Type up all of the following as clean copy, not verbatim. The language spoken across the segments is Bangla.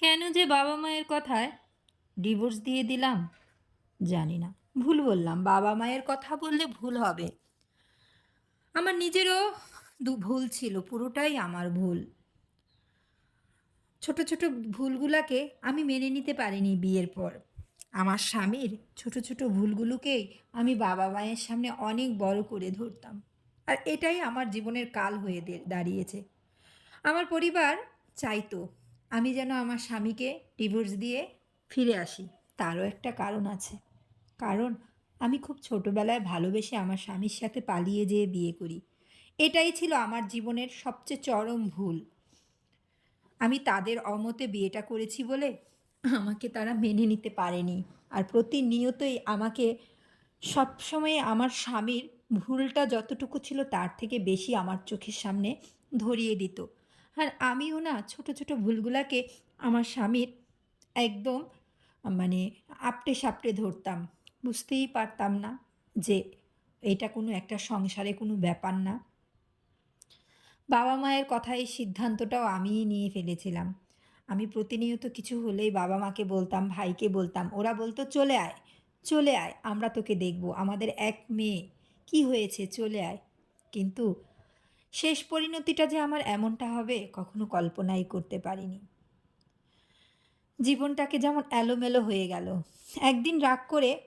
কেন যে বাবা মায়ের কথায় ডিভোর্স দিয়ে দিলাম জানি না। ভুল বললাম, বাবা মায়ের কথা বললে ভুল হবে। আমার নিজেরও ভুল ছিল, পুরোটাই আমার ভুল। ছোট ছোট ভুলগুলাকে আমি মেনে নিতে পারিনি বিয়ের পর। আমার স্বামীর ছোট ছোট ভুলগুলোকেই আমি বাবা মায়ের সামনে অনেক বড় করে ধরতাম। আর এটাই আমার জীবনের কাল হয়ে দাঁড়িয়েছে। আমার পরিবার চাইতো আমি যেন আমার স্বামীকে ডিভোর্স দিয়ে ফিরে আসি। তারও একটা কারণ আছে। কারণ আমি খুব ছোটবেলায় ভালোবেসে আমার স্বামীর সাথে পালিয়ে যেয়ে বিয়ে করি। এটাই ছিল আমার জীবনের সবচেয়ে চরম ভুল। আমি তাদের অমতে বিয়েটা করেছি বলে আমাকে তারা মেনে নিতে পারেনি। আর প্রতিনিয়তই আমাকে সবসময় আমার স্বামীর ভুলটা যতটুকু ছিল তার থেকে বেশি আমার চোখের সামনে ধরিয়ে দিত। আর আমিও না ছোট ছোট ভুলগুলাকে আমার স্বামীর একদম মানে আপটে সাপটে ধরতাম। বুঝতেই পারতাম না যে এটা কোনো একটা সংসারে কোনো ব্যাপার না। বাবা মায়ের কথায় এই সিদ্ধান্তটাও আমিই নিয়ে ফেলেছিলাম। আমি প্রতিনিয়ত কিছু হলেই বাবা মাকে বলতাম, ভাইকে বলতাম। ওরা বলত, "চলে আয়, চলে আয়। আমরা তোকে দেখব। আমাদের এক মেয়ে। কি হয়েছে? চলে আয়।" কিন্তু শেষ পরিণতিটা যে আমার এমনটা হবে কখনো কল্পনাই করতে পারিনি। জীবনটাকে যেমন এলোমেলো হয়ে গেল। একদিন রাগ করে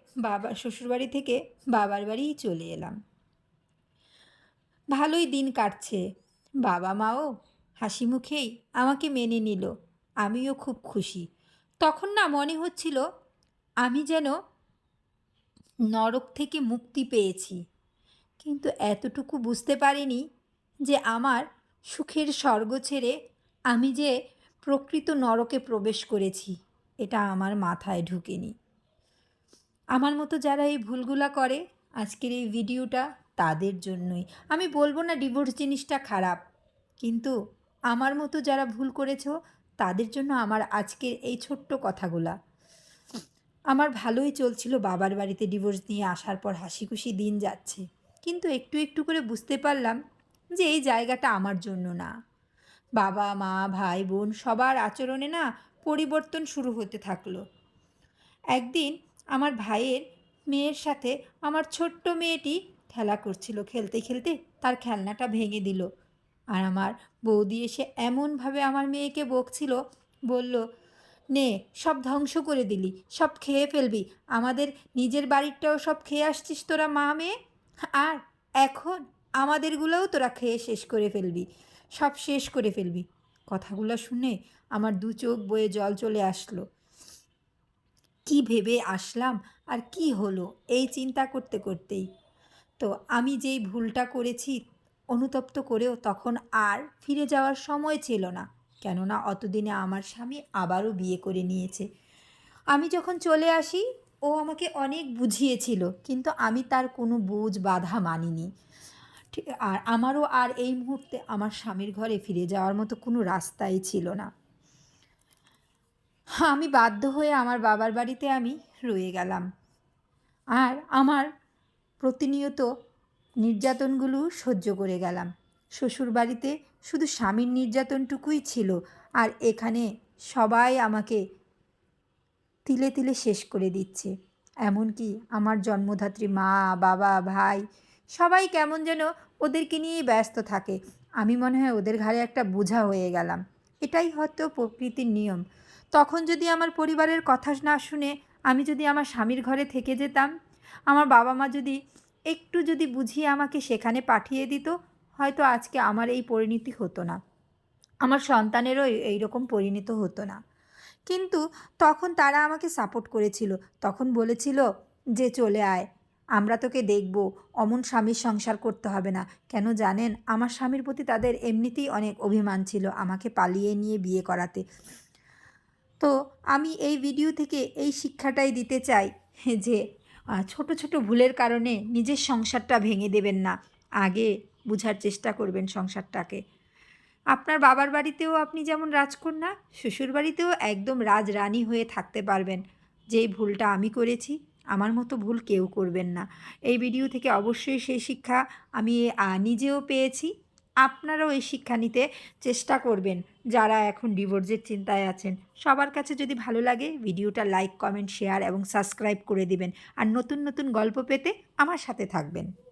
শ্বশুরবাড়ি থেকে বাবার বাড়িই চলে এলাম। ভালোই দিন কাটছে। বাবা মাও হাসি মুখেই আমাকে মেনে নিল। আমিও খুব খুশি। তখন না মনে হচ্ছিল আমি যেন নরক থেকে মুক্তি পেয়েছি। কিন্তু এতটুকু বুঝতে পারিনি যে আমার সুখের স্বর্গ ছেড়ে আমি যে প্রকৃত নরকে প্রবেশ করেছি, এটা আমার মাথায় ঢুকেনি। আমার মতো যারা এই ভুলগুলা করে, আজকের এই ভিডিওটা তাদের জন্যই। আমি বলবো না ডিভোর্স জিনিসটা খারাপ, কিন্তু আমার মতো যারা ভুল করেছো তাদের জন্য আমার আজকের এই ছোট্ট কথাগুলা। আমার ভালোই চলছিল, বাবার বাড়িতে ডিভোর্স নিয়ে আসার পর হাসিখুশি দিন যাচ্ছে। কিন্তু একটু একটু করে বুঝতে পারলাম যে এই জায়গাটা আমার জন্য না। বাবা মা ভাই বোন সবার আচরণে না পরিবর্তন শুরু হতে থাকলো। একদিন আমার ভাইয়ের মেয়ের সাথে আমার ছোট্ট মেয়েটি খেলা করছিল। খেলতে খেলতে তার খেলনাটা ভেঙে দিল। আর আমার বৌদি এসে এমনভাবে আমার মেয়েকে বকছিল, বলল, "নে, সব ধ্বংস করে দিলি, সব খেয়ে ফেলবি। আমাদের নিজের বাড়িরটাও সব খেয়ে আসছিস তোরা মা মেয়ে। আর এখন আমাদেরগুলোও তোরা খেয়ে শেষ করে ফেলবি, সব শেষ করে ফেলবি।" কথাগুলো শুনে আমার দু চোখ বয়ে জল চলে আসলো। কি ভেবে আসলাম আর কি হলো এই চিন্তা করতে করতেই তো আমি যেই ভুলটা করেছি অনুতপ্ত করেও তখন আর ফিরে যাওয়ার সময় ছিল না। কেননা অতদিনে আমার স্বামী আবারও বিয়ে করে নিয়েছে। আমি যখন চলে আসি ও আমাকে অনেক বুঝিয়েছিল, কিন্তু আমি তার কোনো বুঝ বাধা মানিনি। ঠিক, আর আমারও আর এই মুহূর্তে আমার স্বামীর ঘরে ফিরে যাওয়ার মতো কোনো রাস্তাই ছিল না। আমি বাধ্য হয়ে আমার বাবার বাড়িতে আমি রয়ে গেলাম। আর আমার প্রতিনিয়ত নির্যাতনগুলো সহ্য করে গেলাম। শ্বশুরবাড়িতে শুধু স্বামীর নির্যাতনটুকুই ছিল, আর এখানে সবাই আমাকে তিলে তিলে শেষ করে দিচ্ছে। এমনকি আমার জন্মধাত্রী মা, বাবা, ভাই সবাই কেমন যেন ওদেরকে নিয়েই ব্যস্ত থাকে। আমি মনে হয় ওদের ঘাড়ে একটা বোঝা হয়ে গেলাম। এটাই হয়তো প্রকৃতির নিয়ম। তখন যদি আমার পরিবারের কথা না শুনে আমি যদি আমার স্বামীর ঘরে থেকে যেতাম, আমার বাবা মা যদি একটু যদি বুঝিয়ে আমাকে সেখানে পাঠিয়ে দিত, হয়তো আজকে আমার এই পরিণতি হতো না। আমার সন্তানেরও এইরকম পরিণত হতো না। কিন্তু তখন তারা আমাকে সাপোর্ট করেছিল। তখন বলেছিল যে, "চলে আয়, আমরা তোকে দেখব, অমন স্বামীর সংসার করতে হবে না।" কেন জানেন? আমার স্বামীর প্রতি তাদের এমনিতেই অনেক অভিমান ছিল আমাকে পালিয়ে নিয়ে বিয়ে করাতে। তো আমি এই ভিডিও থেকে এই শিক্ষাটাই দিতে চাই যে ছোট ছোট ভুলের কারণে নিজের সংসারটা ভেঙে দেবেন না। আগে বুঝার চেষ্টা করবেন সংসারটাকে। আপনার বাবার বাড়িতেও আপনি যেমন রাজকন্যা, শ্বশুরবাড়িতেও একদম রাজরানী হয়ে থাকতে পারবেন। যেই ভুলটা আমি করেছি, আমার মতো ভুল কেউ করবেন না। এই ভিডিও থেকে অবশ্যই সেই শিক্ষা আমি নিজেও পেয়েছি। আপনারাও এই শিক্ষা নিতে চেষ্টা করবেন যারা এখন ডিভোর্সের চিন্তায় আছেন। সবার কাছে যদি ভালো লাগে ভিডিওটা লাইক, কমেন্ট, শেয়ার এবং সাবস্ক্রাইব করে দিবেন। আর নতুন নতুন গল্প পেতে আমার সাথে থাকবেন।